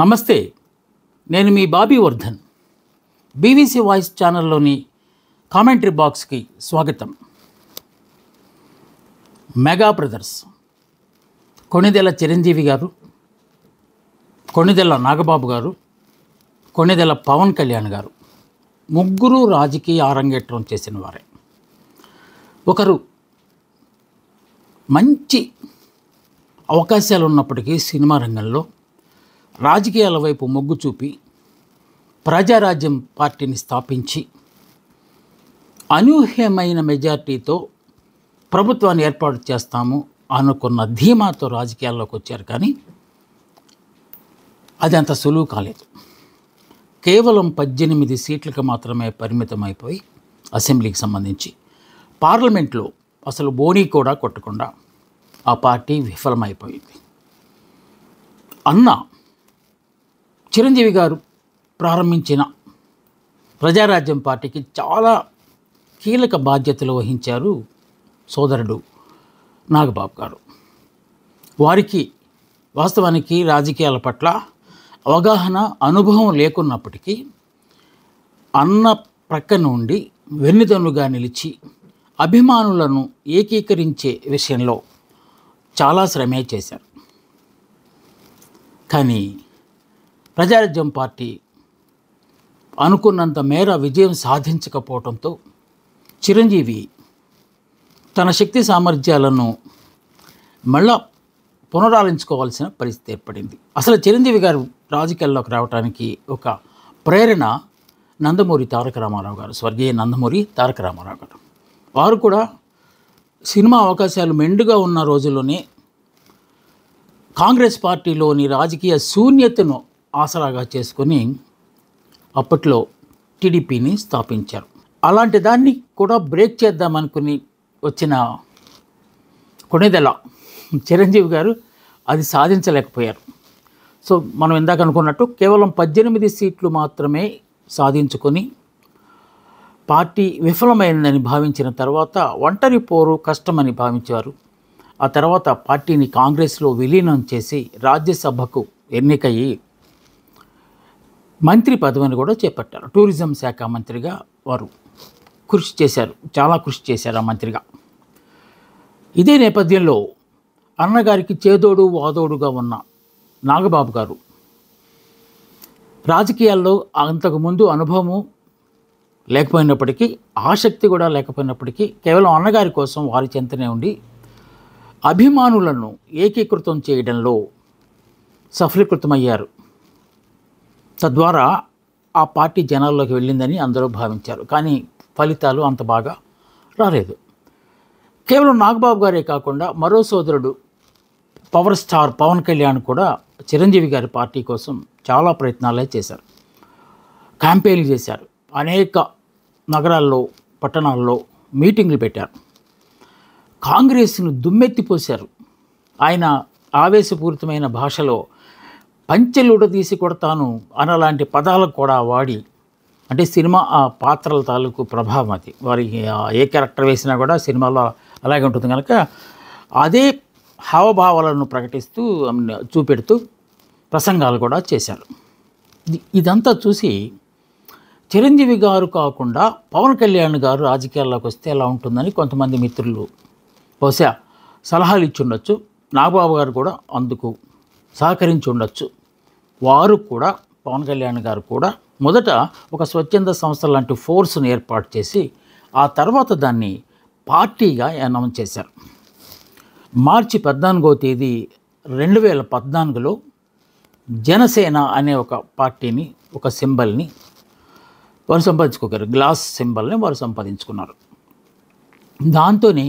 నమస్తే, నేను మీ బాబీ వర్ధన్. బీవీసీ వాయిస్ ఛానల్లోని కామెంటరీ బాక్స్కి స్వాగతం. మెగా బ్రదర్స్ కొణిదెల చిరంజీవి గారు, కొణిదెల నాగబాబు గారు, కొణిదెల పవన్ కళ్యాణ్ గారు ముగ్గురు రాజకీయ అరంగేట్రం చేసిన వారే. ఒకరు మంచి అవకాశాలు ఉన్నప్పటికీ సినిమా రంగంలో రాజకీయాల వైపు మొగ్గు చూపి ప్రజారాజ్యం పార్టీని స్థాపించి అనూహ్యమైన మెజార్టీతో ప్రభుత్వాన్ని ఏర్పాటు చేస్తాము అనుకున్న ధీమాతో రాజకీయాల్లోకి వచ్చారు. కానీ అది అంత సులువు కాలేదు. కేవలం 18 సీట్లకు మాత్రమే పరిమితమైపోయి అసెంబ్లీకి సంబంధించి పార్లమెంట్లో అసలు బోనీ కూడా కొట్టకుండా ఆ పార్టీ విఫలమైపోయింది. అన్న చిరంజీవి గారు ప్రారంభించిన ప్రజారాజ్యం పార్టీకి చాలా కీలక బాధ్యతలు వహించారు సోదరుడు నాగబాబు గారు. వారికి వాస్తవానికి రాజకీయాల పట్ల అవగాహన, అనుభవం లేకున్నప్పటికీ అన్న ప్రక్క నుండి వెన్నుదన్నుగా నిలిచి అభిమానులను ఏకీకరించే విషయంలో చాలా శ్రమే చేశారు. కానీ ప్రజారాజ్యం పార్టీ అనుకున్నంత మేర విజయం సాధించకపోవడంతో చిరంజీవి తన శక్తి సామర్థ్యాలను మళ్ళా పునరాలించుకోవాల్సిన పరిస్థితి ఏర్పడింది. అసలు చిరంజీవి గారు రాజకీయాల్లోకి రావడానికి ఒక ప్రేరణ నందమూరి తారక రామారావు గారు, స్వర్గీయ నందమూరి తారక రామారావు గారు. వారు కూడా సినిమా అవకాశాలు మెండుగా ఉన్న రోజుల్లోనే కాంగ్రెస్ పార్టీలోని రాజకీయ శూన్యతను ఆసరాగా చేసుకొని అప్పట్లో టీడీపీని స్థాపించారు. అలాంటి దాన్ని కూడా బ్రేక్ చేద్దామనుకుని వచ్చిన కొణిదెల చిరంజీవి గారు అది సాధించలేకపోయారు. సో మనం ఇందాక అనుకున్నట్టు కేవలం 18 సీట్లు మాత్రమే సాధించుకొని పార్టీ విఫలమైందని భావించిన తర్వాత ఒంటరి పోరు కష్టమని భావించారు. ఆ తర్వాత పార్టీని కాంగ్రెస్లో విలీనం చేసి రాజ్యసభకు ఎన్నికయ్యి మంత్రి పదవిని కూడా చేపట్టారు. టూరిజం శాఖ మంత్రిగా వారు కృషి చేశారు, చాలా కృషి చేశారు ఆ మంత్రిగా. ఇదే నేపథ్యంలో అన్నగారికి చేదోడు వాదోడుగా ఉన్న నాగబాబు గారు రాజకీయాల్లో అంతకుముందు అనుభవము లేకపోయినప్పటికీ, ఆసక్తి కూడా లేకపోయినప్పటికీ కేవలం అన్నగారి కోసం వారి చెంతనే ఉండి అభిమానులను ఏకీకృతం చేయడంలో సఫలీకృతమయ్యారు. తద్వారా ఆ పార్టీ జనాల్లోకి వెళ్ళిందని అందరూ భావించారు. కానీ ఫలితాలు అంత బాగా రాలేదు. కేవలం నాగబాబు గారే కాకుండా మరో సోదరుడు పవర్ స్టార్ పవన్ కళ్యాణ్ కూడా చిరంజీవి గారి పార్టీ కోసం చాలా ప్రయత్నాలే చేశారు, క్యాంపెయిన్లు చేశారు, అనేక నగరాల్లో, పట్టణాల్లో మీటింగ్లు పెట్టారు, కాంగ్రెస్ను దుమ్మెత్తిపోశారు. ఆయన ఆవేశపూరితమైన భాషలో పంచెలుడ తీసి కొడతాను అనలాంటి పదాలకు కూడా వాడి, అంటే సినిమా ఆ పాత్రల తాలూకు ప్రభావం అది. వారి ఏ క్యారెక్టర్ వేసినా కూడా సినిమాలో అలాగే ఉంటుంది కనుక అదే హావభావాలను ప్రకటిస్తూ చూపెడుతూ ప్రసంగాలు కూడా చేశారు. ఇదంతా చూసి చిరంజీవి గారు కాకుండా పవన్ కళ్యాణ్ గారు రాజకీయాల్లోకి వస్తే ఎలా ఉంటుందని కొంతమంది మిత్రులు బహుశా సలహాలు ఇచ్చి ఉండొచ్చు. నాగబాబు గారు కూడా అందుకు సహకరించి ఉండొచ్చు. వారు కూడా, పవన్ కళ్యాణ్ గారు కూడా మొదట ఒక స్వచ్ఛంద సంస్థ లాంటి ఫోర్స్ను ఏర్పాటు చేసి ఆ తర్వాత దాన్ని పార్టీగా అనౌన్స్ చేశారు. మార్చి 14వ తేదీ 2014లో జనసేన అనే ఒక పార్టీని, ఒక సింబల్ని వారు సంపాదించుకోగలరు. గ్లాస్ సింబల్ని వారు సంపాదించుకున్నారు. దాంతోనే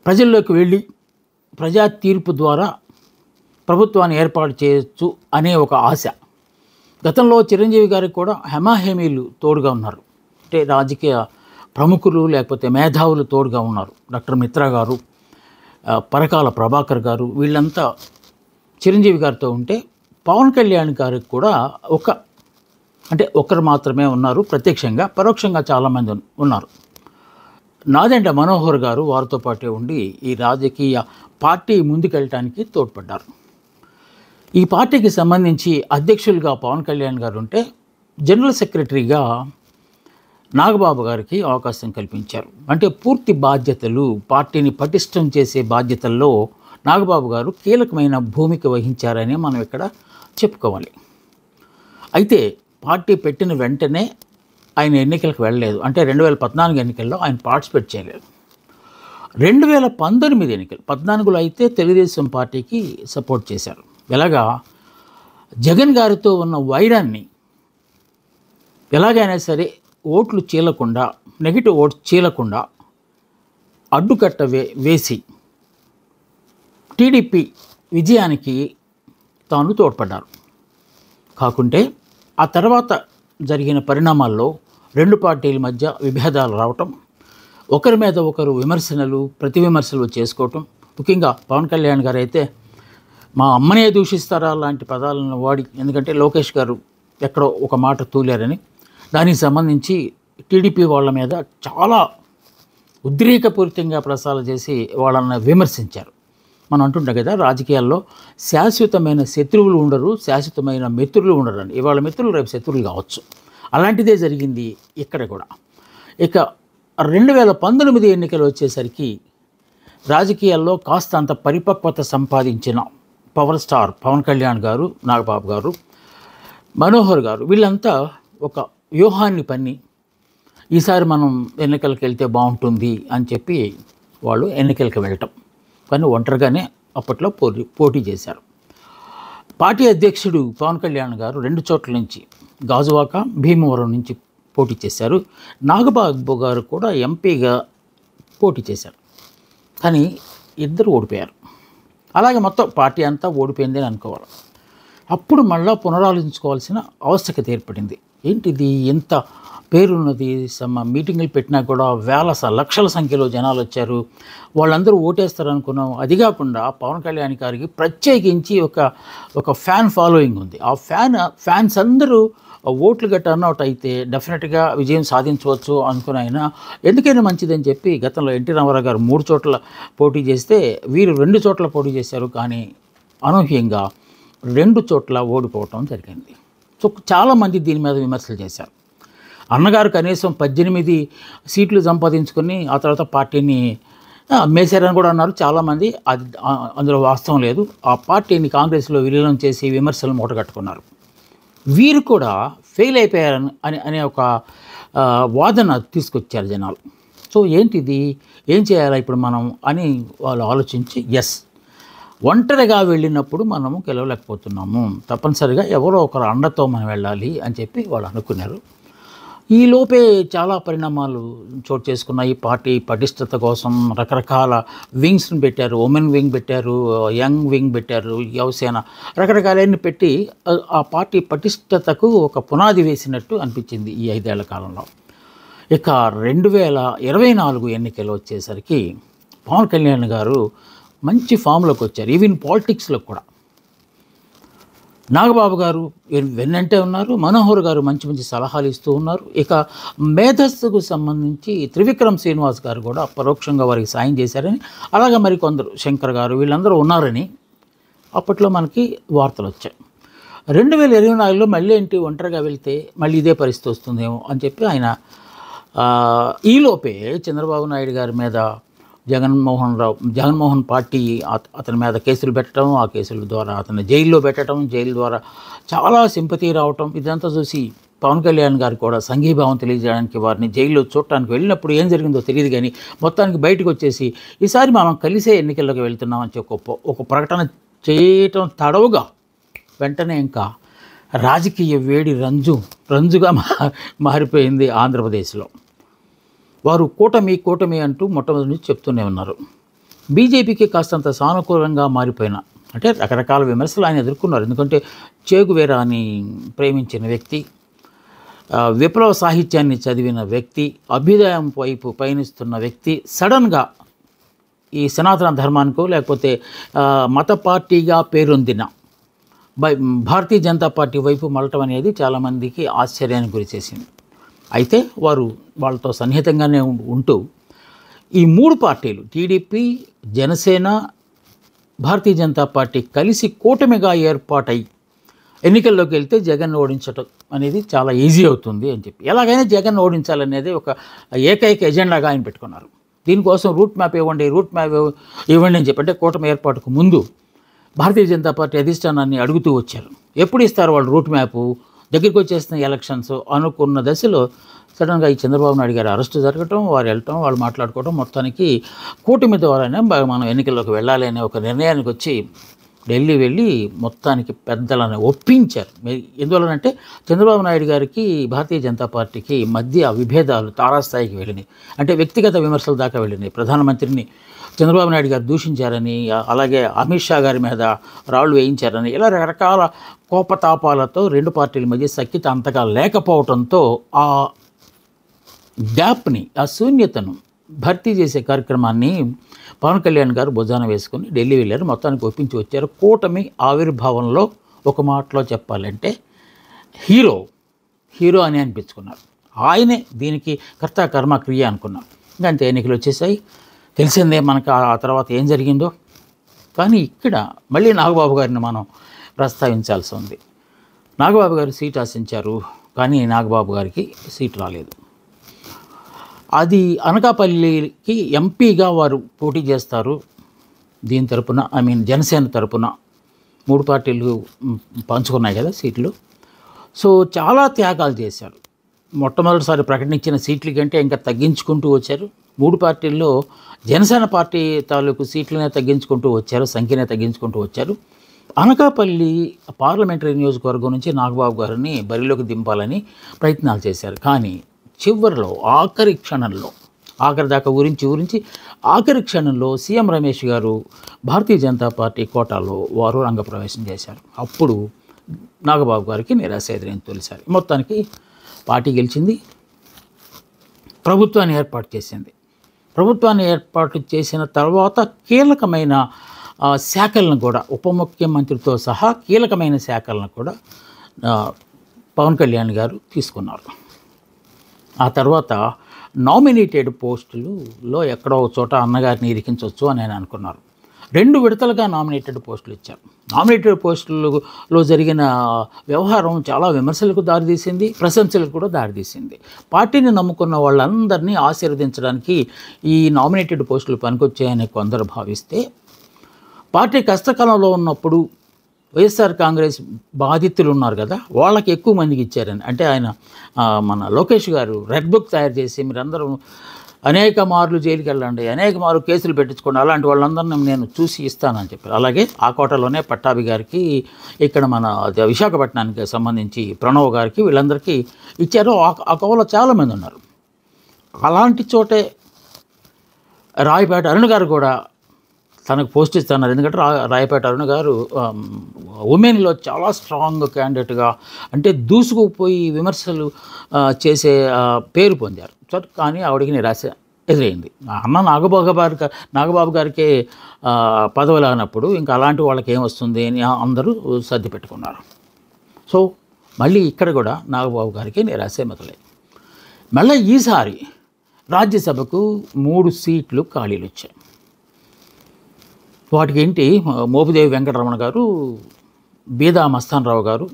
ప్రజల్లోకి వెళ్ళి ప్రజా తీర్పు ద్వారా ప్రభుత్వాన్ని ఏర్పాటు చేయొచ్చు అనే ఒక ఆశ. గతంలో చిరంజీవి గారికి కూడా హెమాహేమీలు తోడుగా ఉన్నారు. అంటే రాజకీయ ప్రముఖులు లేకపోతే మేధావులు తోడుగా ఉన్నారు. డాక్టర్ మిత్రా గారు, పరకాల ప్రభాకర్ గారు, వీళ్ళంతా చిరంజీవి గారితో ఉంటే పవన్ కళ్యాణ్ గారికి కూడా ఒకరు మాత్రమే ఉన్నారు. ప్రత్యక్షంగా, పరోక్షంగా చాలామంది ఉన్నారు. నాదెండ్ల మనోహర్ గారు వారితో పాటే ఉండి ఈ రాజకీయ పార్టీ ముందుకెళ్ళటానికి తోడ్పడ్డారు. ఈ పార్టీకి సంబంధించి అధ్యక్షులుగా పవన్ కళ్యాణ్ గారు ఉంటే జనరల్ సెక్రటరీగా నాగబాబు గారికి అవకాశం కల్పించారు. అంటే పూర్తి బాధ్యతలు, పార్టీని పటిష్టం చేసే బాధ్యతల్లో నాగబాబు గారు కీలకమైన భూమిక వహించారని మనం ఇక్కడ చెప్పుకోవాలి. అయితే పార్టీ పెట్టిన వెంటనే ఆయన ఎన్నికలకు వెళ్ళలేదు. అంటే 2014 ఎన్నికల్లో ఆయన పార్టిసిపేట్ చేయలేదు. 2019 ఎన్నికలు 14లో అయితే తెలుగుదేశం పార్టీకి సపోర్ట్ చేశారు. ఎలాగా జగన్ గారితో ఉన్న వైరాన్ని ఎలాగైనా సరే ఓట్లు చీలకుండా, నెగిటివ్ ఓట్స్ చీలకుండా అడ్డుకట్ట వేసి టీడీపీ విజయానికి తాను తోడ్పడ్డారు. కాకుంటే ఆ తర్వాత జరిగిన పరిణామాల్లో రెండు పార్టీల మధ్య విభేదాలు రావటం, ఒకరి మీద ఒకరు విమర్శనలు ప్రతి విమర్శలు చేసుకోవటం. ముఖ్యంగా పవన్ కళ్యాణ్ గారు అయితే మా అమ్మనే దూషిస్తారా లాంటి పదాలను వాడి, ఎందుకంటే లోకేష్ గారు ఎక్కడో ఒక మాట తూలారని దానికి సంబంధించి టీడీపీ వాళ్ళ మీద చాలా ఉద్రేకపూరితంగా ప్రసారం చేసి వాళ్ళని విమర్శించారు. మనం అంటుంటాం కదా, రాజకీయాల్లో శాశ్వతమైన శత్రువులు ఉండరు, శాశ్వతమైన మిత్రులు ఉండరని. ఇవాళ మిత్రులు రేపు శత్రువులు కావచ్చు. అలాంటిదే జరిగింది ఇక్కడ కూడా. ఇక 2019 ఎన్నికలు వచ్చేసరికి రాజకీయాల్లో కాస్త అంత పరిపక్వత సంపాదించిన పవర్ స్టార్ పవన్ కళ్యాణ్ గారు, నాగబాబు గారు, మనోహర్ గారు వీళ్ళంతా ఒక వ్యూహాన్ని పన్ని ఈసారి మనం ఎన్నికలకు వెళ్తే బాగుంటుంది అని చెప్పి వాళ్ళు ఎన్నికలకు వెళ్ళటం. కానీ ఒంటరిగానే అప్పట్లో పోటీ చేశారు. పార్టీ అధ్యక్షుడు పవన్ కళ్యాణ్ గారు 2 చోట్ల నుంచి, గాజువాక, భీమవరం నుంచి పోటీ చేశారు. నాగబాబు గారు కూడా ఎంపీగా పోటీ చేశారు. కానీ ఇద్దరు ఓడిపోయారు. అలాగే మొత్తం పార్టీ అంతా ఓడిపోయింది అని అనుకోవాలి. అప్పుడు మళ్ళా పునరాలోచించుకోవాల్సిన ఆవశ్యకత ఏర్పడింది. ఏంటిది, ఎంత పేరున్నది, మీటింగులు పెట్టినా కూడా లక్షల సంఖ్యలో జనాలు వచ్చారు, వాళ్ళందరూ ఓటేస్తారు అనుకున్నాం. అది కాకుండా పవన్ కళ్యాణ్ గారికి ప్రత్యేకించి ఒక ఫ్యాన్ ఫాలోయింగ్ ఉంది. ఆ ఫ్యాన్స్ అందరూ ఓట్లు గట్ట అన్నౌట్ అయితే డెఫినెట్గా విజయం సాధించవచ్చు అనుకుని ఆయన ఎందుకైనా మంచిదని చెప్పి గతంలో ఎన్టీ రామారావు గారు 3 చోట్ల పోటీ చేస్తే వీరు 2 చోట్ల పోటీ చేశారు. కానీ అనూహ్యంగా 2 చోట్ల ఓడిపోవటం జరిగింది. సో చాలామంది దీని మీద విమర్శలు చేశారు. అన్నగారు కనీసం 18 సీట్లు సంపాదించుకొని ఆ తర్వాత పార్టీని అమ్మేశారని కూడా అన్నారు చాలామంది. అది అందులో వాస్తవం లేదు. ఆ పార్టీని కాంగ్రెస్లో విలీనం చేసి విమర్శలు మూటగట్టుకున్నారు. వీరు కూడా ఫెయిల్ అయిపోయారని అనే ఒక వాదన తీసుకొచ్చారు జనాలు. సో ఏంటిది, ఏం చేయాలా ఇప్పుడు మనం అని వాళ్ళు ఆలోచించి, ఒంటరిగా వెళ్ళినప్పుడు మనము గెలవలేకపోతున్నాము, తప్పనిసరిగా ఎవరో ఒకరు అండతో మనం వెళ్ళాలి అని చెప్పి వాళ్ళు అనుకున్నారు. ఈ లోపే చాలా పరిణామాలు చోటు చేసుకున్నాయి. పార్టీ పటిష్టత కోసం రకరకాల వింగ్స్ని పెట్టారు. ఉమెన్ వింగ్ పెట్టారు, యంగ్ వింగ్ పెట్టారు, యువసేన, రకరకాలన్నీ పెట్టి ఆ పార్టీ పటిష్టతకు ఒక పునాది వేసినట్టు అనిపించింది ఈ 5 ఏళ్ల కాలంలో. ఇక 2024 ఎన్నికలు వచ్చేసరికి పవన్ కళ్యాణ్ గారు మంచి ఫామ్లోకి వచ్చారు. ఈవెన్ పాలిటిక్స్లో కూడా నాగబాబు గారు వెన్నంటే ఉన్నారు. మనోహర్ గారు మంచి మంచి సలహాలు ఇస్తూ ఉన్నారు. ఇక మేధస్సుకు సంబంధించి త్రివిక్రమ్ శ్రీనివాస్ గారు కూడా పరోక్షంగా వారికి సాయం చేశారని, అలాగే మరి కొందరు శంకర్ గారు వీళ్ళందరూ ఉన్నారని అప్పట్లో మనకి వార్తలు వచ్చాయి. 2024లో మళ్ళీ ఏంటి, ఒంటరిగా వెళ్తే మళ్ళీ ఇదే పరిస్థితి వస్తుందేమో అని చెప్పి ఆయన ఈలోపే చంద్రబాబు నాయుడు గారి మీద జగన్మోహన్ పార్టీ అతని మీద కేసులు పెట్టడం, ఆ కేసుల ద్వారా అతన్ని జైల్లో పెట్టడం, జైలు ద్వారా చాలా సింపతి రావటం, ఇదంతా చూసి పవన్ కళ్యాణ్ గారు కూడా సంఘీభావం తెలియజేయడానికి వారిని జైల్లో చూడటానికి వెళ్ళినప్పుడు ఏం జరిగిందో తెలియదు. కానీ మొత్తానికి బయటకు వచ్చేసి ఈసారి మనం కలిసే ఎన్నికల్లోకి వెళ్తున్నామని ఒక ప్రకటన చేయటం తడవుగా వెంటనే ఇంకా రాజకీయ వేడి రంజుగా మారిపోయింది ఆంధ్రప్రదేశ్లో. వారు కూటమి అంటూ మొట్టమొదటి నుంచి చెప్తూనే ఉన్నారు. బీజేపీకి కాస్తంత సానుకూలంగా మారిపోయిన, అంటే రకరకాల విమర్శలు ఆయన ఎదుర్కొన్నారు. ఎందుకంటే చేగువేరాని ప్రేమించిన వ్యక్తి, విప్లవ సాహిత్యాన్ని చదివిన వ్యక్తి, అభ్యుదయం వైపు పయనిస్తున్న వ్యక్తి సడన్గా ఈ సనాతన ధర్మానికో లేకపోతే మత పార్టీగా పేరొందిన భారతీయ జనతా పార్టీ వైపు మలటం అనేది చాలామందికి ఆశ్చర్యానికి గురి చేసింది. అయితే వారు వాళ్ళతో సన్నిహితంగానే ఉంటూ ఈ 3 పార్టీలు టీడీపీ, జనసేన, భారతీయ జనతా పార్టీ కలిసి కూటమిగా ఏర్పాటై ఎన్నికల్లోకి వెళ్తే జగన్ ఓడించడం అనేది చాలా ఈజీ అవుతుంది అని చెప్పి ఎలాగైనా జగన్ ఓడించాలనేది ఒక ఏకైక ఎజెండాగా ఆయన పెట్టుకున్నారు. దీనికోసం రూట్ మ్యాప్ ఇవ్వండి అని చెప్పి అంటే కూటమి ఏర్పాటుకు ముందు భారతీయ జనతా పార్టీ అధిష్టానాన్ని అడుగుతూ వచ్చారు. ఎప్పుడు ఇస్తారు వాళ్ళు రూట్ మ్యాపు, దగ్గరికి వచ్చేస్తున్న ఎలక్షన్స్ అనుకున్న దశలో సడన్గా ఈ చంద్రబాబు నాయుడు గారి అరెస్టు జరగటం, వారు వెళ్ళటం, వాళ్ళు మాట్లాడుకోవడం, మొత్తానికి కూటమి ద్వారానే మనం ఎన్నికల్లోకి వెళ్ళాలి అనే ఒక నిర్ణయానికి వచ్చి ఢిల్లీ వెళ్ళి మొత్తానికి పెద్దలను ఒప్పించారు. ఎందువలనంటే చంద్రబాబు నాయుడు గారికి భారతీయ జనతా పార్టీకి మధ్య విభేదాలు తారాస్థాయికి వెళ్ళినాయి. అంటే వ్యక్తిగత విమర్శల దాకా వెళ్ళినాయి. ప్రధానమంత్రిని చంద్రబాబు నాయుడు గారు దూషించారని, అలాగే అమిత్ షా గారి మీద రాళ్లు వేయించారని, ఇలా రకరకాల కోపతాపాలతో రెండు పార్టీల మధ్య సఖ్యత అంతగా లేకపోవడంతో ఆ గ్యాప్ని, ఆ శూన్యతను భర్తీ చేసే కార్యక్రమాన్ని పవన్ కళ్యాణ్ గారు భుజాన వేసుకుని ఢిల్లీ వెళ్ళారు. మొత్తానికి ఒప్పించి వచ్చారు. కూటమి ఆవిర్భావంలో ఒక మాటలో చెప్పాలంటే హీరో అని అనిపించుకున్నారు. ఆయనే దీనికి కర్త కర్మ క్రియ అనుకున్నాం. ఇంకా అంతే, ఎన్నికలు వచ్చేసాయి. తెలిసిందే మనకు ఆ తర్వాత ఏం జరిగిందో. కానీ ఇక్కడ మళ్ళీ నాగబాబు గారిని మనం ప్రస్తావించాల్సి ఉంది. నాగబాబు గారు సీట్ ఆశించారు, కానీ నాగబాబు గారికి సీట్ రాలేదు. అది అనకాపల్లికి ఎంపీగా వారు పోటీ చేస్తారు. దీని తరపున జనసేన తరపున 3 పార్టీలు పంచుకున్నాయి కదా సీట్లు. సో చాలా త్యాగాలు చేశారు. మొట్టమొదటిసారి ప్రకటించిన సీట్ల కంటే ఇంకా తగ్గించుకుంటూ వచ్చారు. 3 పార్టీల్లో జనసేన పార్టీ తాలూకు సీట్లనే తగ్గించుకుంటూ వచ్చారు, సంఖ్యనే తగ్గించుకుంటూ వచ్చారు. అనకాపల్లి పార్లమెంటరీ నియోజకవర్గం నుంచి నాగబాబు గారిని బరిలోకి దింపాలని ప్రయత్నాలు చేశారు. కానీ చివరిలో ఆఖరి దాకా ఊరించి ఆఖరి క్షణంలో సీఎం రమేష్ గారు భారతీయ జనతా పార్టీ కోటాలో వారు రంగప్రవేశం చేశారు. అప్పుడు నాగబాబు గారికి నిరాశ ఎదురైంది తొలిసారి. మొత్తానికి పార్టీ గెలిచింది, ప్రభుత్వాన్ని ఏర్పాటు చేసింది. ప్రభుత్వాన్ని ఏర్పాటు చేసిన తర్వాత కీలకమైన శాఖలను కూడా, ఉప ముఖ్యమంత్రితో సహా కీలకమైన శాఖలను కూడా పవన్ కళ్యాణ్ గారు తీసుకున్నారు. ఆ తర్వాత నామినేటెడ్ పోస్టులలో ఎక్కడో చోట అన్నగారిని ఇరికించవచ్చు అని ఆయన అనుకున్నారు. 2 విడతలుగా నామినేటెడ్ పోస్టులు ఇచ్చారు. నామినేటెడ్ పోస్టులలో జరిగిన వ్యవహారం చాలా విమర్శలకు దారితీసింది, ప్రశంసలకు కూడా దారితీసింది. పార్టీని నమ్ముకున్న వాళ్ళందరినీ ఆశీర్వదించడానికి ఈ నామినేటెడ్ పోస్టులు పనికొచ్చాయని కొందరు భావిస్తే, పార్టీ కష్టకాలంలో ఉన్నప్పుడు వైఎస్ఆర్ కాంగ్రెస్ బాధితులు ఉన్నారు కదా, వాళ్ళకి ఎక్కువ మందికి ఇచ్చారని. అంటే ఆయన మన లోకేష్ గారు రెడ్ బుక్ తయారు చేసి మీరందరూ అనేక మార్లు జైలుకి వెళ్ళండి, అనేక మార్లు కేసులు పెట్టించుకోండి, అలాంటి వాళ్ళందరినీ నేను చూసి ఇస్తానని చెప్పారు. అలాగే ఆ కోటలోనే పట్టాభి గారికి, ఇక్కడ మన విశాఖపట్నానికి సంబంధించి ప్రణవ్ గారికి, వీళ్ళందరికీ ఇచ్చారు. ఆ కోవలో చాలామంది ఉన్నారు. అలాంటి చోటే రాయపేట అరుణ్ గారు కూడా తనకు పోస్ట్ ఇస్తున్నారు. ఎందుకంటే రాయపేట అరుణ్ గారు ఉమెన్లో చాలా స్ట్రాంగ్ క్యాండిడేట్గా, అంటే దూసుకుపోయి విమర్శలు చేసే పేరు పొందారు. కానీ ఆవిడకి నిరాశ ఎదురైంది. అన్న నాగబాబు గారికే పదవులు అన్నప్పుడు ఇంకా అలాంటి వాళ్ళకి ఏమొస్తుంది అని అందరూ సర్ది పెట్టుకున్నారు. సో మళ్ళీ ఇక్కడ కూడా నాగబాబు గారికి నిరాశ మొదలై, మళ్ళీ ఈసారి రాజ్యసభకు 3 సీట్లు ఖాళీలు వచ్చాయి. వాటికి ఏంటి, మోపిదేవి వెంకటరమణ గారు, బీదా మస్తాన్ రావు గారు,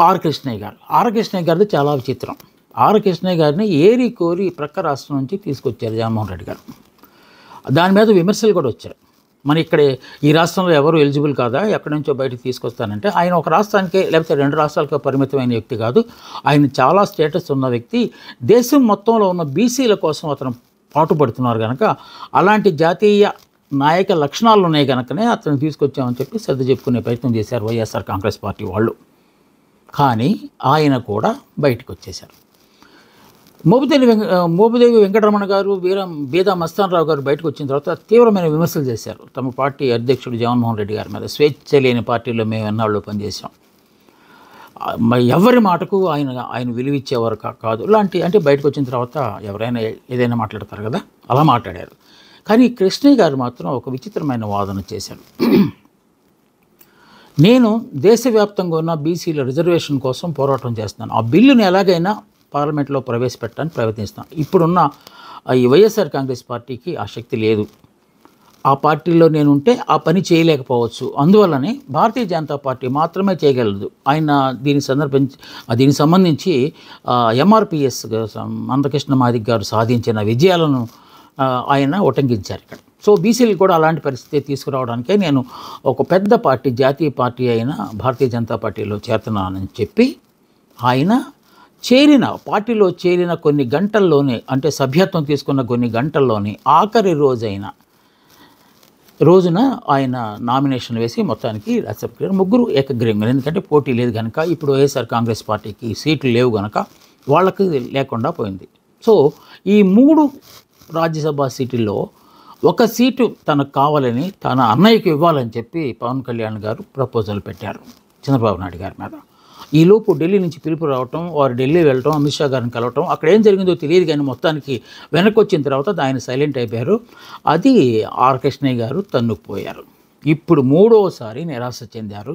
ఆర్ కృష్ణయ్య గారిది చాలా విచిత్రం. ఆర్ కృష్ణయ్య గారిని ఏరి కోరి ప్రక్క రాష్ట్రం నుంచి తీసుకొచ్చారు జగన్మోహన్ రెడ్డి గారు. దాని మీద విమర్శలు కూడా వచ్చాయి. మన ఇక్కడ ఈ రాష్ట్రంలో ఎవరు ఎలిజిబుల్ కాదా, ఎక్కడి నుంచో బయటకు తీసుకొస్తానంటే, ఆయన ఒక రాష్ట్రానికే లేకపోతే 2 రాష్ట్రాలకే పరిమితమైన వ్యక్తి కాదు. ఆయన చాలా స్టేటస్ ఉన్న వ్యక్తి. దేశం మొత్తంలో ఉన్న బీసీల కోసం అతను పాటుపడుతున్నారు కనుక, అలాంటి జాతీయ నాయక లక్షణాలు ఉన్నాయి కనుకనే అతను తీసుకొచ్చామని చెప్పి సర్ది చెప్పుకునే ప్రయత్నం చేశారు వైఎస్ఆర్ కాంగ్రెస్ పార్టీ వాళ్ళు. కానీ ఆయన కూడా బయటకు వచ్చేశారు. మోపిదేవి వెంకటరమణ గారు, బీదా మస్తాన్ రావు గారు బయటకు వచ్చిన తర్వాత తీవ్రమైన విమర్శలు చేశారు తమ పార్టీ అధ్యక్షుడు జగన్మోహన్ రెడ్డి గారి మీద. స్వేచ్ఛ లేని పార్టీలో మేము ఎన్నాళ్ళు పనిచేసాం, ఎవరి మాటకు ఆయన విలువిచ్చేవారు కాదు ఇలాంటి. అంటే బయటకు వచ్చిన తర్వాత ఎవరైనా ఏదైనా మాట్లాడతారు కదా, అలా మాట్లాడారు. కానీ కృష్ణయ్య గారు మాత్రం ఒక విచిత్రమైన వాదన చేశారు. నేను దేశవ్యాప్తంగా ఉన్న బీసీల రిజర్వేషన్ కోసం పోరాటం చేస్తున్నాను, ఆ బిల్లుని ఎలాగైనా పార్లమెంట్లో ప్రవేశపెట్టడానికి ప్రయత్నిస్తాను. ఇప్పుడున్న ఈ వైఎస్ఆర్ కాంగ్రెస్ పార్టీకి ఆ శక్తి లేదు, ఆ పార్టీలో నేను ఉంటే ఆ పని చేయలేకపోవచ్చు. అందువల్లనే భారతీయ జనతా పార్టీ మాత్రమే చేయగలదు. ఆయన దీనికి సంబంధించి ఎంఆర్పిఎస్ మందకృష్ణ మాదిగ గారు సాధించిన విజయాలను ఆయన ఉటంకించారు ఇక్కడ. సో బీసీలు కూడా అలాంటి పరిస్థితి తీసుకురావడానికే నేను ఒక పెద్ద పార్టీ, జాతీయ పార్టీ అయిన భారతీయ జనతా పార్టీలో చేరుతున్నానని చెప్పి ఆయన పార్టీలో చేరిన కొన్ని గంటల్లోనే, అంటే సభ్యత్వం తీసుకున్న కొన్ని గంటల్లోనే ఆఖరి రోజున ఆయన నామినేషన్ వేసి మొత్తానికి రాజ్యసభకి ముగ్గురు ఏకగ్రీవంగా, ఎందుకంటే పోటీ లేదు కనుక, ఇప్పుడు వైఎస్ఆర్ కాంగ్రెస్ పార్టీకి సీట్లు లేవు కనుక వాళ్ళకి లేకుండా పోయింది. సో ఈ 3 రాజ్యసభ సీట్లలో ఒక సీటు తనకు కావాలని తన అన్నయ్యకి ఇవ్వాలని చెప్పి పవన్ కళ్యాణ్ గారు ప్రపోజల్ పెట్టారు చంద్రబాబు నాయుడు గారి మీద. ఈలోపు ఢిల్లీ నుంచి పిలుపు రావటం, వారు ఢిల్లీ వెళ్ళటం, అమిత్ షా గారిని కలవటం, అక్కడ ఏం జరిగిందో తెలియదు కానీ మొత్తానికి వెనక్కి వచ్చిన తర్వాత ఆయన సైలెంట్ అయిపోయారు. అది ఆర్ కృష్ణయ్య గారు తన్నుకుపోయారు. ఇప్పుడు 3వసారి నిరాశ చెందారు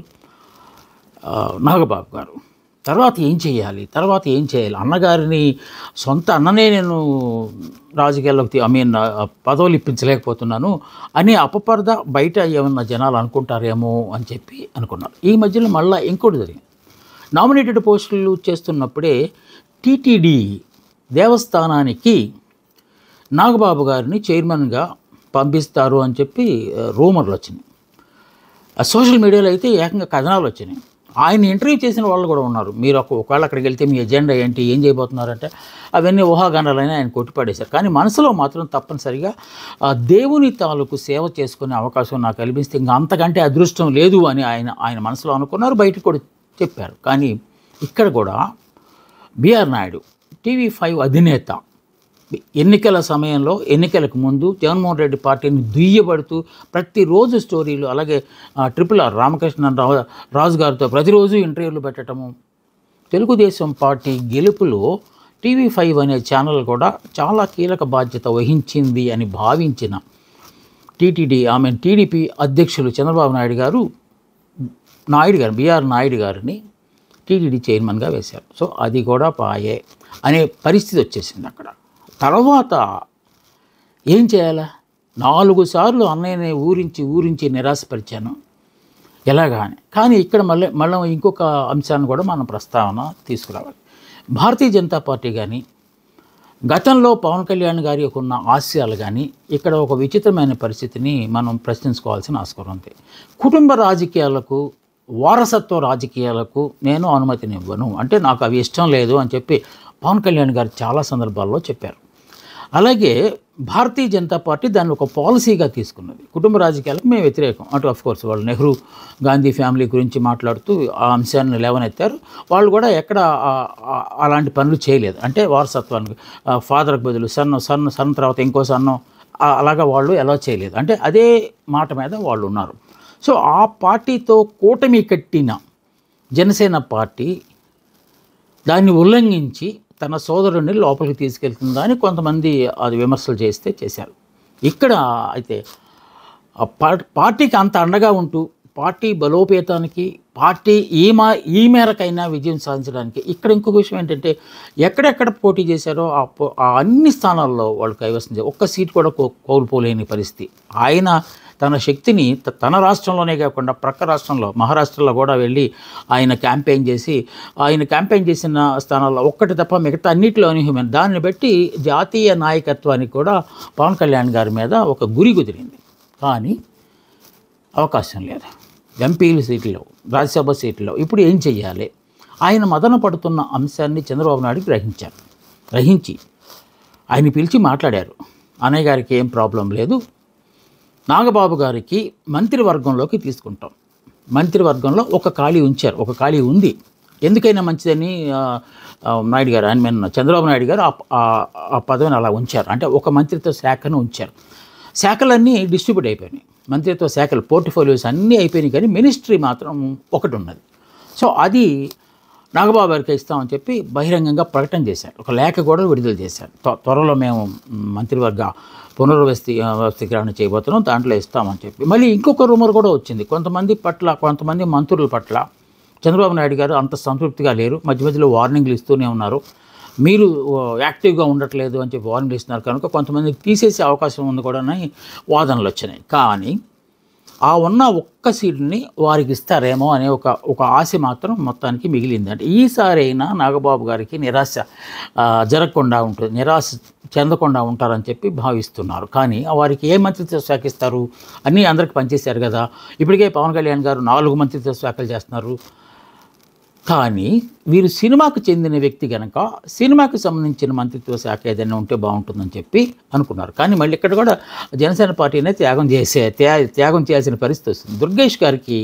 నాగబాబు గారు. తర్వాత ఏం చేయాలి? అన్నగారిని, సొంత అన్ననే నేను రాజకీయాల్లోకి పదవులు ఇప్పించలేకపోతున్నాను అని అపపరద బయట ఏమన్నా జనాలు అనుకుంటారేమో అని చెప్పి అనుకున్నారు. ఈ మధ్యలో మళ్ళీ ఇంకోటి జరిగింది. నామినేటెడ్ పోస్టులు చేస్తున్నప్పుడే టీటీడీ దేవస్థానానికి నాగబాబు గారిని చైర్మన్గా పంపిస్తారు అని చెప్పి రూమర్లు వచ్చినాయి. సోషల్ మీడియాలో అయితే ఏకంగా కథనాలు వచ్చినాయి. ఆయన ఇంటర్వ్యూ చేసిన వాళ్ళు కూడా ఉన్నారు. మీరు ఒకవేళ అక్కడికి వెళ్తే మీ ఎజెండా ఏంటి, ఏం చేయబోతున్నారంటే అవన్నీ ఊహాగానాలైనా ఆయన కొట్టిపడేశారు. కానీ మనసులో మాత్రం తప్పనిసరిగా దేవుని తాలూకు సేవ చేసుకునే అవకాశం నాకు కల్పిస్తే ఇంకా అంతకంటే అదృష్టం లేదు అని ఆయన మనసులో అనుకున్నారు, బయటకు కూడా చెప్పారు. కానీ ఇక్కడ కూడా బిఆర్ నాయుడు TV5 అధినేత ఎన్నికల సమయంలో, ఎన్నికలకు ముందు జగన్మోహన్ రెడ్డి పార్టీని దుయ్యబడుతూ ప్రతిరోజు స్టోరీలు, అలాగే RRR రామకృష్ణ రాజు గారితో ప్రతిరోజు ఇంటర్వ్యూలు పెట్టడము. తెలుగుదేశం పార్టీ గెలుపులో TV5 అనే ఛానల్ కూడా చాలా కీలక బాధ్యత వహించింది అని భావించిన టీడీపీ అధ్యక్షులు చంద్రబాబు నాయుడు గారు బిఆర్ నాయుడు గారిని టీటీడీ చైర్మన్గా వేశారు. సో అది కూడా పాయే అనే పరిస్థితి వచ్చేసింది అక్కడ. తర్వాత ఏం చేయాలా? 4 సార్లు అన్నయ్యని ఊరించి నిరాశపరిచాను ఎలాగా అని. కానీ ఇక్కడ మళ్ళీ ఇంకొక అంశాన్ని కూడా మనం ప్రస్తావన తీసుకురావాలి. భారతీయ జనతా పార్టీ కానీ, గతంలో పవన్ కళ్యాణ్ గారి ఉన్న ఆశయాలు కానీ, ఇక్కడ ఒక విచిత్రమైన పరిస్థితిని మనం ప్రశ్నించుకోవాల్సిన ఆస్కారం ఉంది. కుటుంబ రాజకీయాలకు, వారసత్వ రాజకీయాలకు నేను అనుమతినివ్వను, అంటే నాకు అవి ఇష్టం లేదు అని చెప్పి పవన్ కళ్యాణ్ గారు చాలా సందర్భాల్లో చెప్పారు. అలాగే భారతీయ జనతా పార్టీ దాన్ని ఒక పాలసీగా తీసుకున్నది. కుటుంబ రాజకీయాలకు మేము వ్యతిరేకం. అటు ఆఫ్కోర్స్ వాళ్ళు నెహ్రూ గాంధీ ఫ్యామిలీ గురించి మాట్లాడుతూ ఆ అంశాన్ని లేవనెత్తారు. వాళ్ళు కూడా ఎక్కడ అలాంటి పనులు చేయలేదు. అంటే వారసత్వానికి ఫాదర్కి బదులు సన్ తర్వాత ఇంకో సన్నం అలాగా వాళ్ళు ఎలా చేయలేదు. అంటే అదే మాట మీద వాళ్ళు ఉన్నారు. సో ఆ పార్టీతో కూటమి కట్టిన జనసేన పార్టీ దాన్ని ఉల్లంఘించి తన సోదరుడిని లోపలికి తీసుకెళ్తుందా అని కొంతమంది అది విమర్శలు చేశారు. ఇక్కడ అయితే పార్టీకి అంత అండగా ఉంటూ పార్టీ బలోపేతానికి, పార్టీ ఈ మేరకైనా విజయం సాధించడానికి ఇక్కడ ఇంకొక విషయం ఏంటంటే, ఎక్కడెక్కడ పోటీ చేశారో ఆ అన్ని స్థానాల్లో వాళ్ళు కైవసం చేశారు. ఒక్క సీట్ కూడా కోల్పోలేని పరిస్థితి. ఆయన తన శక్తిని తన రాష్ట్రంలోనే కాకుండా ప్రక్క రాష్ట్రంలో, మహారాష్ట్రలో కూడా వెళ్ళి ఆయన క్యాంపెయిన్ చేసిన స్థానాల్లో ఒక్కటి తప్ప మిగతా అన్నింటిలోని హ్యూమన్. దాన్ని బట్టి జాతీయ నాయకత్వానికి కూడా పవన్ కళ్యాణ్ గారి మీద ఒక గురి కుదిరింది. కానీ అవకాశం లేదు. ఎంపీల సీట్లో, రాజ్యసభ సీట్లో ఇప్పుడు ఏం చెయ్యాలి? ఆయన మదన పడుతున్న అంశాన్ని చంద్రబాబు నాయుడు గ్రహించి ఆయన పిలిచి మాట్లాడారు. అన్నయ్య గారికి ఏం ప్రాబ్లం లేదు, నాగబాబు గారికి మంత్రివర్గంలోకి తీసుకుంటాం. మంత్రివర్గంలో ఒక ఖాళీ ఉంచారు, ఒక ఖాళీ ఉంది, ఎందుకైనా మంచిదని నాయుడు గారు, చంద్రబాబు నాయుడు గారు ఆ పదవిని అలా ఉంచారు. అంటే ఒక మంత్రిత్వ శాఖను ఉంచారు. శాఖలన్నీ డిస్ట్రిబ్యూట్ అయిపోయినాయి. మంత్రిత్వ శాఖలు పోర్ట్ఫోలియోస్ అన్నీ అయిపోయినాయి, కానీ మినిస్ట్రీ మాత్రం ఒకటి ఉన్నది. సో అది నాగబాబు గారికి ఇస్తామని చెప్పి బహిరంగంగా ప్రకటన చేశారు. ఒక లేఖ కూడా విడుదల చేశారు. త్వరలో మేము మంత్రివర్గ పునర్వ్యవస్థీకరణ చేయబోతున్నాం, దాంట్లో ఇస్తామని చెప్పి. మళ్ళీ ఇంకొక రూమర్ కూడా వచ్చింది. కొంతమంది మంత్రుల పట్ల చంద్రబాబు నాయుడు గారు అంత సంతృప్తిగా లేరు, మధ్య మధ్యలో వార్నింగ్లు ఇస్తూనే ఉన్నారు. మీరు యాక్టివ్గా ఉండట్లేదు అని చెప్పి వార్నింగ్ ఇస్తున్నారు కనుక కొంతమందికి తీసేసే అవకాశం ఉంది కూడా అని వాదనలు వచ్చినాయి. కానీ ఆ ఉన్న ఒక్క సీటుని వారికి ఇస్తారేమో అనే ఒక ఆశ మాత్రం మొత్తానికి మిగిలిందంటే ఈసారైనా నాగబాబు గారికి నిరాశ జరగకుండా ఉంటుంది, నిరాశ చెందకుండా ఉంటారని చెప్పి భావిస్తున్నారు. కానీ వారికి ఏ మంత్రిత్వ శాఖ ఇస్తారు? అన్నీ అందరికి పనిచేశారు కదా. ఇప్పటికే పవన్ కళ్యాణ్ గారు 4 మంత్రిత్వ శాఖలు చేస్తున్నారు. కానీ వీరు సినిమాకు చెందిన వ్యక్తి కనుక సినిమాకు సంబంధించిన మంత్రిత్వ శాఖ ఏదైనా ఉంటే బాగుంటుందని చెప్పి అనుకున్నారు. కానీ మళ్ళీ ఇక్కడ కూడా జనసేన పార్టీనే త్యాగం చేయాల్సిన పరిస్థితి వస్తుంది. దుర్గేష్ గారికి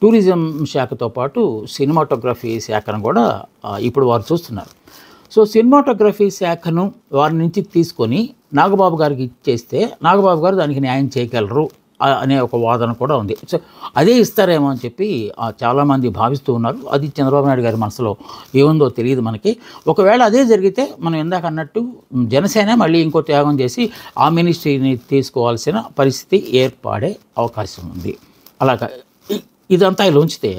టూరిజం శాఖతో పాటు సినిమాటోగ్రఫీ శాఖను కూడా ఇప్పుడు వారు చూస్తున్నారు. సో సినిమాటోగ్రఫీ శాఖను వారి నుంచి తీసుకొని నాగబాబు గారికి ఇచ్చేస్తే నాగబాబు గారు దానికి న్యాయం చేయగలరు అనే ఒక వాదన కూడా ఉంది. సో అదే ఇస్తారేమో అని చెప్పి చాలామంది భావిస్తూ ఉన్నారు. అది చంద్రబాబు నాయుడు గారి మనసులో ఏముందో తెలియదు మనకి. ఒకవేళ అదే జరిగితే మనం ఇందాక అన్నట్టు జనసేన మళ్ళీ ఇంకో త్యాగం చేసి ఆ మినిస్ట్రీని తీసుకోవాల్సిన పరిస్థితి ఏర్పడే అవకాశం ఉంది. అలాగా ఇదంతా ఇలా ఉంచితే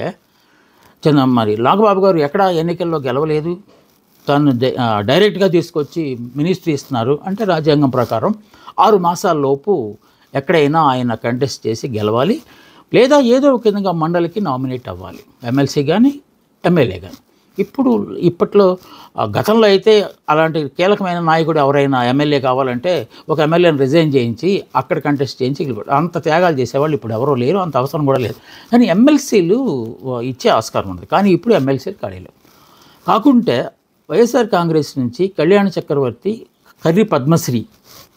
మరి నాగబాబు గారు ఎక్కడ ఎన్నికల్లో గెలవలేదు, తను డైరెక్ట్గా తీసుకొచ్చి మినిస్ట్రీ ఇస్తున్నారు అంటే రాజ్యాంగం ప్రకారం 6 మాసాల్లోపు ఎక్కడైనా ఆయన కంటెస్ట్ చేసి గెలవాలి, లేదా ఏదో ఒక విధంగా మండలికి నామినేట్ అవ్వాలి, ఎమ్మెల్సీ కానీ ఎమ్మెల్యే కానీ. ఇప్పట్లో గతంలో అయితే అలాంటి కీలకమైన నాయకుడు ఎవరైనా ఎమ్మెల్యే కావాలంటే ఒక ఎమ్మెల్యేని రిజైన్ చేయించి అక్కడ కంటెస్ట్ చేయించి అంత త్యాగాలు చేసేవాళ్ళు ఇప్పుడు ఎవరో లేరు, అంత అవసరం కూడా లేదు. కానీ ఎమ్మెల్సీలు ఇచ్చే ఆస్కారం ఉంది. కానీ ఇప్పుడు ఎమ్మెల్సీలు ఖాళీలు కాకుంటే వైఎస్ఆర్ కాంగ్రెస్ నుంచి కళ్యాణ చక్రవర్తి, కర్రి పద్మశ్రీ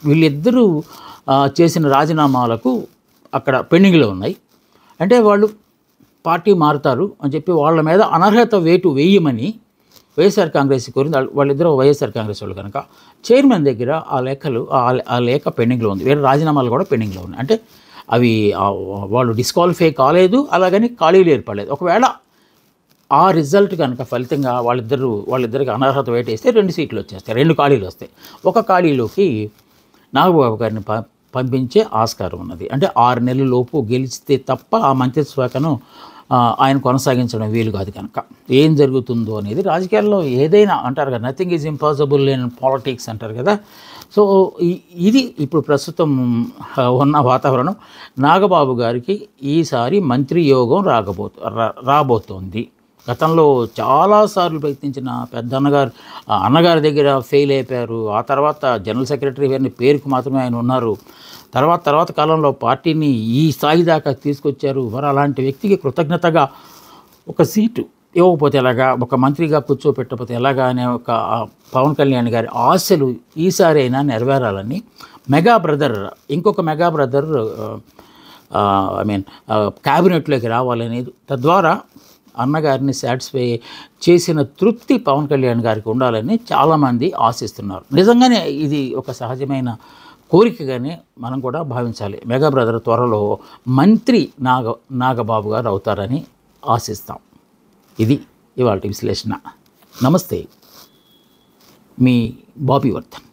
వీళ్ళిద్దరూ చేసిన రాజీనామాలకు అక్కడ పెండింగ్లో ఉన్నాయి. అంటే వాళ్ళు పార్టీ మారుతారు అని చెప్పి వాళ్ళ మీద అనర్హత వేటు వేయమని వైఎస్ఆర్ కాంగ్రెస్ కోరింది. వాళ్ళిద్దరూ వైఎస్ఆర్ కాంగ్రెస్ వాళ్ళు కనుక చైర్మన్ దగ్గర ఆ లేఖ పెండింగ్లో ఉంది. వేరే రాజీనామాలు కూడా పెండింగ్లో ఉన్నాయి. అంటే అవి వాళ్ళు డిస్క్వాలిఫై కాలేదు, అలాగని ఖాళీలు ఏర్పడలేదు. ఒకవేళ ఆ రిజల్ట్ కనుక ఫలితంగా వాళ్ళిద్దరికి అనర్హత వేటు వేస్తే 2 సీట్లు వచ్చేస్తాయి, 2 ఖాళీలు వస్తాయి. ఒక ఖాళీలోకి నాగబాబు గారిని పంపించే ఆస్కారం ఉన్నది. అంటే 6 నెలల లోపు గెలిస్తే తప్ప ఆ మంత్రిత్వ శాఖను ఆయన కొనసాగించడం వీలు కాదు. కనుక ఏం జరుగుతుందో అనేది రాజకీయాల్లో ఏదైనా అంటారు కదా, nothing is impossible in politics అంటారు కదా. సో ఇది ఇప్పుడు ప్రస్తుతం ఉన్న వాతావరణం. నాగబాబు గారికి ఈసారి మంత్రి యోగం రాబోతోంది. గతంలో చాలాసార్లు ప్రయత్నించిన పెద్ద అన్నగారి దగ్గర ఫెయిల్ అయిపోయారు. ఆ తర్వాత జనరల్ సెక్రటరీ గారిని పేరుకు మాత్రమే ఆయన ఉన్నారు. తర్వాత కాలంలో పార్టీని ఈ స్థాయి దాకా తీసుకొచ్చారు. మరి అలాంటి వ్యక్తికి కృతజ్ఞతగా ఒక సీటు ఇవ్వకపోతే ఎలాగా, ఒక మంత్రిగా కూర్చోపెట్టకపోతే ఎలాగా అనే ఒక పవన్ కళ్యాణ్ గారి ఆశలు ఈసారి అయినా నెరవేరాలని ఇంకొక మెగా బ్రదర్ క్యాబినెట్లోకి రావాలనేది, తద్వారా అన్నగారిని సాటిస్ఫై చేసిన తృప్తి పవన్ కళ్యాణ్ గారికి ఉండాలని చాలామంది ఆశిస్తున్నారు. నిజంగానే ఇది ఒక సహజమైన కోరికగానే మనం కూడా భావించాలి. మెగా బ్రదర్ త్వరలో మంత్రి నాగబాబు గారు అవుతారని ఆశిస్తాం. ఇది ఇవాళ విశ్లేషణ. నమస్తే, మీ బాబీ వర్ధన్.